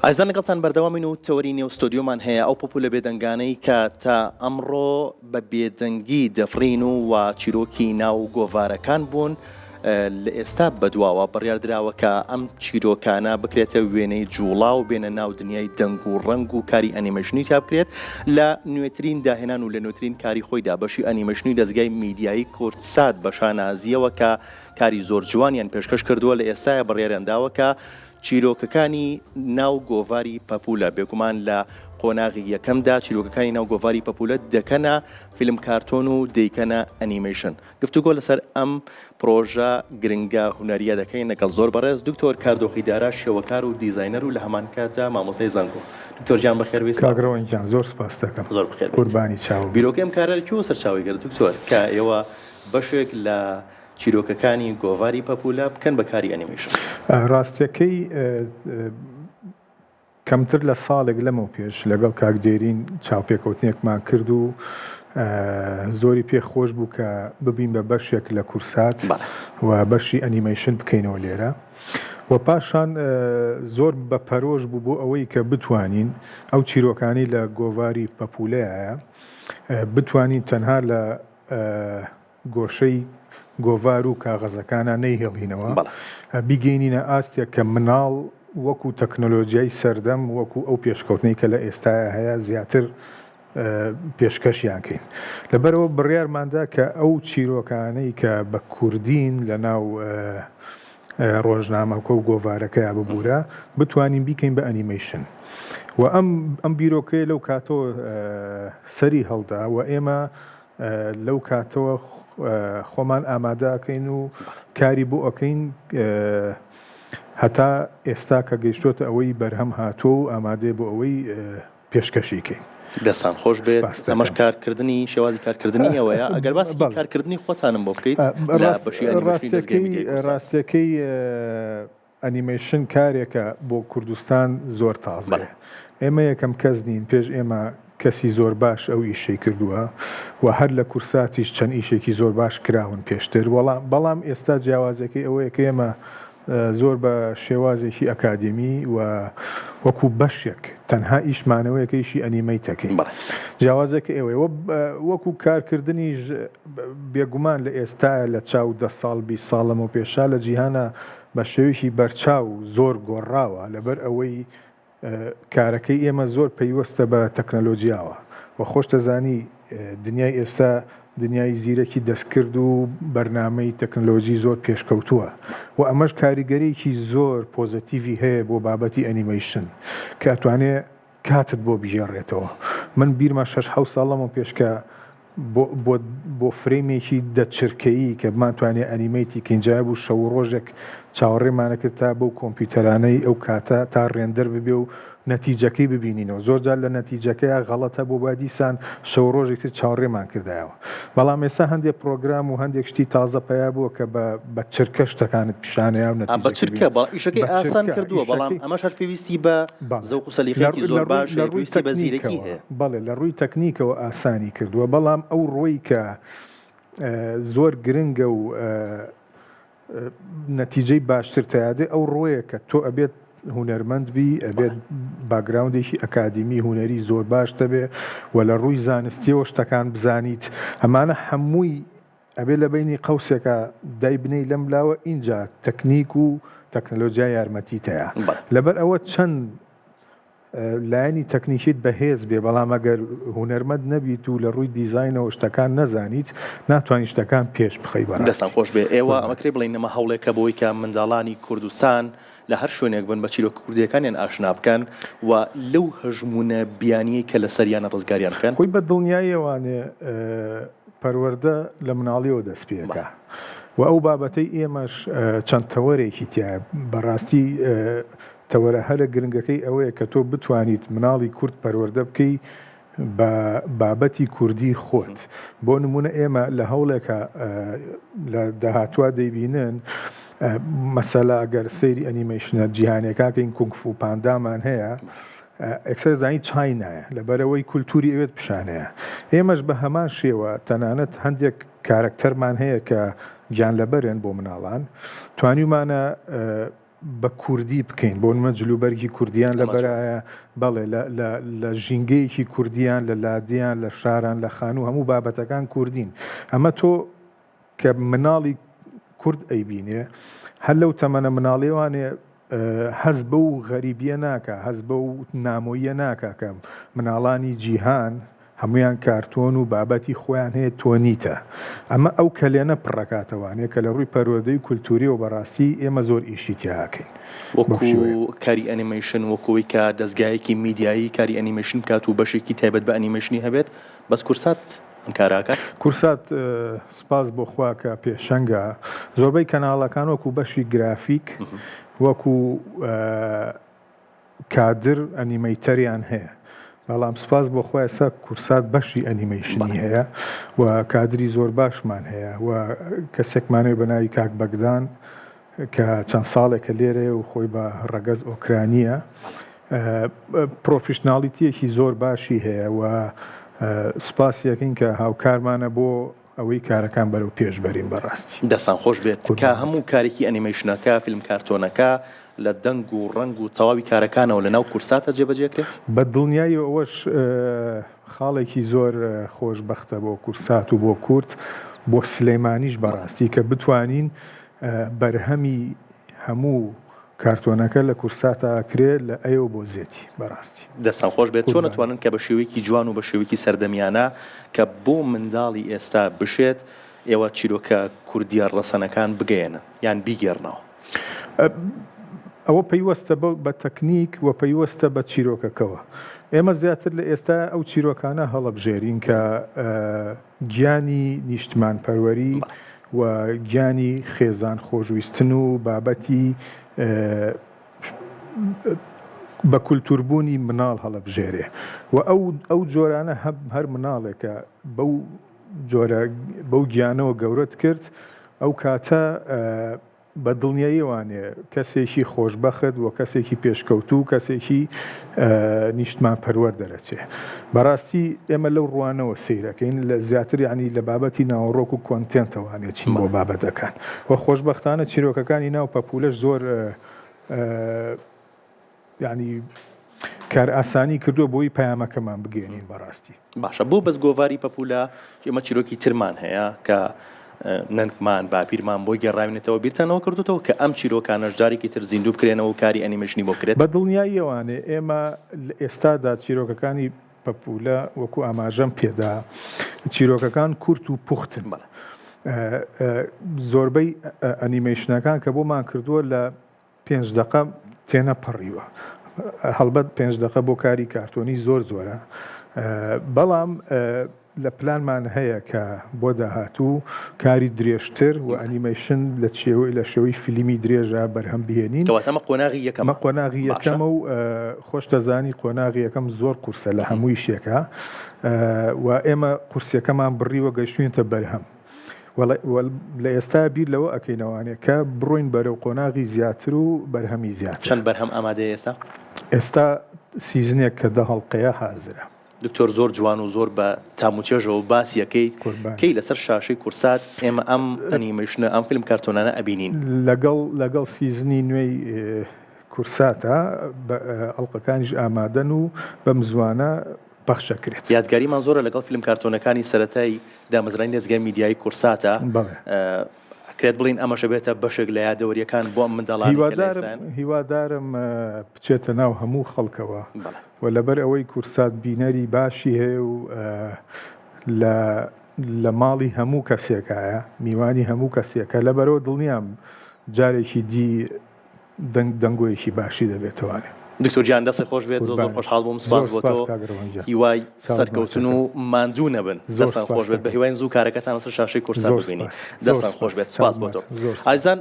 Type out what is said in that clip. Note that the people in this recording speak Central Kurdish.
ئایزان لەگەڵتان بەردەوامین و تەوەری نێوستۆدیۆمان هەیە ئەو پۆپولە بێدەنگانەی کە تا ئەمڕۆ بە بێدەنگی دەفرین و چیرۆکی ناو گۆڤارەکان بوون لە ئێستا بەدواوە بڕیاردراوە کە ئەم چیرۆکانە بکرێتە وێنەی جوڵا و بێنە ناو دنیای دەنگ و ڕەنگ و کاری ئەنیمەژنی تا بکرێت لە نوێترین داهێنان و لە نوێترین کاری خۆیدا بەشی ئەنیمەژنی دەستگای میدیایی کورتسات بە شانازیەوە کە کاری زۆر جوانیان پێشکەش کردووە لە ئێستاە بڕیاریانداوە کە چیرۆکەکانی ناو گۆڤاری پەپولە بێگومان لە قۆناغی یەکەمدا چیرۆکەکانی ناو گۆڤاری پەپولە دەکەنە فیلم کارتۆن و دەیکەنە ئەنیمەیشن. گفتوگۆ لەسەر ئەم پرۆژە گرنگە هونەریە دەکەین لەگەڵ زۆر بەڕێز دکتۆر کاردۆخیدارا شێوەکار و دیزاینەر و لە هەمان کاتدا مامۆستای زانکۆ. دکتۆر گیان بەخێربێت. کاگڕەوەنجان زۆر سپاس دەکەم. زۆر بخێر قوربانی چاو. بیرۆکەم کارەکیەوە سەرچاوی گرت دکتۆر کە ئێوە بەشێک لە چیرۆکەکانی گۆڤاری پەپولە بکەن بە کاری ئەنیمەیشن. ڕاستیەکەی کەمتر لە ساڵێک لەمەوە پێش لەگەڵ کاکدێرین چاوپێکەوتنێکمان کرد و زۆری پێخۆش بوو کە ببین بە بەشێک لە کورسات و بەشی ئەنیمەیشن بکەینەوە لێرە و پاشان زۆر بە پەرۆژ بوو بۆ ئەوەی کە بتوانین ئەو چیرۆکانی لە گۆڤاری پەپولەیە بتوانین تەنها لە گۆشەی گۆڤار و کاغەزەکانە نەیهێڵینەوە بیگەینینە ئاستێک کە مناڵ وەکو تەکنۆلۆژیای سەردەم وەکو ئەو پێشکەوتنەی کە لە ئێستاە هەیە زیاتر پێشکەشیان کەین. لەبەرەوە بڕیارماندا کە ئەو چیرۆکانەی کە بە کوردین لە ناو ڕۆژنامەکە و گۆڤارەکەیە ببوورە بتوانین بیکەین بە ئەنیمەیشن و ئەم بیرۆکەیە لەو کاتەوە سەری هەڵدا و ئێمە لەو کاتەوە خۆمان ئامادەکەین و کاری بۆ ئەەکەین هەتا ئێستا کە گەیشتۆتە ئەوەی بەرهەم هاتووە و ئامادەی بۆ ئەوەی پێشکەشیکەین. دەستان خۆش بێت ئەمەش کارکردنی شێوازی کارکردنی ئەوەیە ئەگەر باسی کارکردنی خۆتانم بۆ بکەیت ڕاستیەکەی ئەنیمەیشن کارێکە بۆ کوردستان زۆر تازە ئێمە یەکەم کەس نین پێش ئێمە کەسی زۆر باش ئەو ئیشەی کردووە و هەر لە کورساتیش چەند ئیشێکی زۆر باش کراون پێشتر بەڵام ئێستا جیاوازەکەی ئەوەیە کە ئێمە زۆر بە شێوازێکی ئەکادمی و وەکو بەشێک تەنها ئیشمانەوەیەکە ئیشی ئەنیمەیتەکەی جیاوازەکە ئێوەیە وەکو کارکردنیش بێگومان لە ئێستا لە چاو 10 ساڵ 20 ساڵەمە پێشا لە جیهانە بە شێوەیەکی بەرچاو زۆر گۆڕاوە لەبەر ئەوەی کارەکەی ئێمە زۆر پەیوەستە بە تەکنەلۆژیاوە و خۆش دەزانی دنیای ئێستا دنیای زیرەکی دەستکرد و بەرنامەی تەکنۆلۆژی زۆر پێشکەوتووە و ئەمەش کاریگەریەکی زۆر پۆزتیڤی هەیە بۆ بابەتی ئەنیمەیشن کە ئەتوانێ کاتت بۆ بژێڕێتەوە. من بیرمە 6-7 ساڵەمە پێشکە بۆ فرێمێکی دەچرکەیی کە بمانتوانێ ئەنیمەیتی کەنجای بوو شەو ڕۆژێک چاوەڕێمانەکرد تا بۆ کۆمپیوتەرانەی ئەو کاتە تا ڕێندەر ببێ و نەتیجەکەی ببینینەوە زۆرجار لە نەتیجەکەیە غەڵەتە بۆ بادیسان شەو ڕۆژێکتر چاوەڕێمان کردایەوە بەڵام ئێستا هەندێک پرۆگرام و هەندێک شتی تازە پیا بووە کە بە چرکە شتەکانت پیشانەیە و بە چرکە ئیشەکەی ئاسان کردووە بەڵام ئەمەش هەر پێویستی بە زەوق و سەلیقەیەکی زۆر باش پێویستی بە زیرەکی هەیە. بەڵێ لە ڕووی تەکنیکەوە ئاسانی کردووە بەڵام ئەو ڕۆی کە زۆر گرنگە و نەتیجەی باشتر تایادێ ئەو ڕۆیە کە تۆ ئەبێت هونەرمەند بی ئەبێت باگراوندێکی ئەکادمی هونەری زۆر باش دەبێ و لە ڕووی زانستیەوە شتەکان بزانیت ئەمانە هەمووی ئەبێ لە بینی قەوسێکە دای بنەی لەم لاوە ئینجا تەکنیک و تەکنەلۆژیا یارمەتیتەیە لەبەر ئەوە چەند لایەنی تەکنیکیت بەهێز بێ بەڵام ئەگەر هونەرمەند نەبیت و لە ڕووی دیزاینەوە شتەکان نەزانیت ناتوانانی شتەکان پێش بخەی بەڕاستی. دەستان خۆش بێ ئێوە ئەمەکرێ بڵین نەمە هەوڵێکە بۆی کە منداڵانی کوردستان لە هەر شوێنێک بن بە چیرۆکە کوردیەکانیان ئاشنا بکەن و لەو هەژمونە بیانیی کە لە سەریانە ڕزگاریان بکەن. خۆی بە دڵنیایەوانێ پەروەردە لە مناڵیەوە دەست پێەکە و ئەو بابەتەی ئێمەش چەند تەوەرێکی تایە بەڕاستی تەوەرە هەرە گرنگەکەی ئەوەیە کە تۆ بتوانیت مناڵی کورد پەروەردە بکەی بە بابەتی کوردی خۆت. بۆ نمونە ئێمە لە هەوڵێکە لە داهاتوە دەیبینن مەسەلا ئەگەر سەیری ئەنیمەیشنە جیهانیەکەکەین کونگفو پاندامان هەیە ئەکسەر زانی چاینایە لەبەرەوەی کولتوری ئەوێت پیشانەیە ئێمەش بە هەمان شێوە تەنانەت هەندێک کارکتەرمان هەیە کە گیان لەبەرێن بۆ مناڵان توانیمانە بە کوردی بکەین بۆ نمە جلوبەرگی کوردیان لە بەرایە بەڵێ لە ژینگەیەکی کوردیان لە لادیان لە شاران لە خانوو هەموو بابەتەکان کوردین ئەمە تۆ کە مناڵی کورد ئەیبینێ هەر لەو تەمەنە مناڵێوانێ هەز بە و غەریبیە ناکە هەز بە و نامۆیە ناکە کە مناڵانی جیهان هەمویان کارتۆن و بابەتی خۆیان هەیە تۆنیتە ئەمە ئەو کەلێنە پڕەکاتەوانەیە کە لە ڕووی پەروەردەی کولتوری و بەڕاستی ئێمە زۆر ئیشی تیاکەین وەکو کاری ئەنیمەیشن وەکوی کە دەستگایەکی میدیایی کاری ئەنیمەیشن کات و بەشێکی تایبەت بە ئەنیمەیشنی هەبێت بەس کورسات ئەم کاراکات کورسات سپاس بۆ خوا کە پێشەنگە زۆربەی کەناڵەکان وەکو بەشی گرافیک وەکو کادر ئەنیمەیتەریان هەیە بەڵام سپاس بۆ خۆی ئێستا کورسات بەشی ئەنیمەیشنی هەیە و کادری زۆر باشمان هەیە و کەسێکمانەوە بە ناوی کاک بەگدان کە چەند ساڵێکە لێرێ و خۆی بە ڕەگەز ئۆکرانیە پرۆفیشناڵیتیەکی زۆر باشی هەیە و سپاسیەکەین کە هاوکارمانە بۆ ئەوەی کارەکان بەرەو پێش بەرین بەڕاستی دەستان خۆش بێت کە هەموو کارێکی ئەنیمەیشنەکە فیلم کارتۆنەکە لە دەنگ و ڕنگ و تەواوی کارەکانەوە لە ناو کورساتە جێبەجێکرێت بە دڵنیایی ئەوەش خاڵێکی زۆر خۆشبەختە بۆ کورسات و بۆ کورد بۆ سلەیمانیش بەڕاستی کە بتوانین بەرهەمی هەموو کارتۆنەکە لە کورساتە ئەکرێت لە ئەوە بۆ زێتی بەڕاستی دەستان خۆش بێت چۆن نتوانن کە بە شێوەیەکی جوان و بە شێوەیەکی سەردەمیانە کە بۆ منداڵی ئێستا بشێت ئێوە چیرۆکە کوردیە ڕەسەنەکان بگەێنە یان بیگێڕنەوە ئەوە پەیوەستە بە تەکنیک و پەیوەستە بە چیرۆکەکەوە ئێمە زیاتر لە ئێستا ئەو چیرۆکانە هەڵەبژێرین کە گیانی نیشتمان پەروەری و گیانی خێزان خۆشویستن و بابەتی بە کولتوربوونی مناڵ هەڵەبژێرێ و ئەو جۆرانە هەر مناڵێکە بەو گیانەوە گەورەت کرد ئەو کاتە بە دڵنیاییوانێ کەسێکی خۆشبەخت و کەسێکی پێشکەوتوو کەسێکی نیشتمان پەروەر دەرەچێ بەڕاستی ئێمە لەو ڕوانەوە سیرەکەین لە زیاتر ینی لە بابەتی ناوەڕۆک و کۆنتێنتەوانێت چین بۆ بابەتەکان و خۆشبەختانە چیرۆکەکانی ناو پەپولەش زۆر ینی کار ئاسانی کردووە بۆی پەیامەکەمان بگەێنین بەڕاستی باشە بۆ بەس گۆڤاری پەپولە ئێمە چیرۆکی ترمان هەیە کە ننگمان باپیرمان بۆی گەڕاوێنێتەوە بیرتەنەوە کردوتەوە کە ئەم چیرۆکانەش جارێکی تر زیندوو بکرێنەوە و کاری ئەنیمەیشنی بۆ کرێت بە دڵنیاییەوانێ ئێمە لە ئێستادا چیرۆکەکانی پەپولە وەکو ئاماژەم پێدا چیرۆکەکان کورت و پوختن زۆربەی ئەنیمەیشنەکان کە بۆمان کردووە لە 5 دقە تێنە پەڕیوە هەڵبەت 5 دقە بۆ کاری کارتۆنی زۆرە بەڵام لە پلانمان هەیە کە بۆ داهاتوو کاری درێژتر و ئەنیمەیشن لە شێوەی فیلمی درێژە بەرهەم بهێنین ئەمە قۆناغی یەکەمە و خۆش دەزانی قۆناغی یەکەم زۆر قورسە لە هەمووی شێکە و ئێمە قورسیەکەمان بڕیوە گەیشتوینتە بەرهەم لە ئێستا بیر لەوە ئەکەینەوانێ کە بڕۆین بەرەو قۆناغی زیاتر و بەرهەمی زیاتر چەند بەرهەم ئامادەیە ئێستا سیزنێک کە 10 هەڵقەیە حازرە دکتۆر زۆر جوان و زۆر بە تاموچێژەوە باسیەکەی کەی لەسەر شاشەی کورسات ئێمە ئەم ئەنیمەیشنە ئەم فیلم کارتۆنانە ئەبینین لەگەڵ سیزنی نوێی کورساتە ئەڵلقەکانیش ئامادەن و بەم زوانە بەخشەکرێت یادگاریمان زۆرە لەگەڵ فیلم کارتۆنەکانی سەرەتای دامەزرانی دەستگای میدیایی کورساتە کرێت بڵین ئەمەشە بێتە بەشێک لە یادەوەریەکان بۆ ئەم منداڵانی هیوادارم بچێتە ناو هەموو خەڵکەوە و لەبەر ئەوەی کورسات بینەری باشی هەیە و لە ماڵی هەموو کەسێکایە میوانی هەموو کەسێکە لەبەرەوە دڵنیام جارێکی دی دەنگۆیەکی باشی دەبێتەوانێ دکتۆر گیان دەستی خۆش بێت زۆر خۆشحاڵ بووم سپاس بۆ تۆ هیوای سەرکەوتن و ماندوو نەبن دەستان خۆش بێت بە هیوای زوو کارەکەتان لەسەر شاشەی کورسات ببینی دەستان خۆش بێت سپاس بۆ تۆ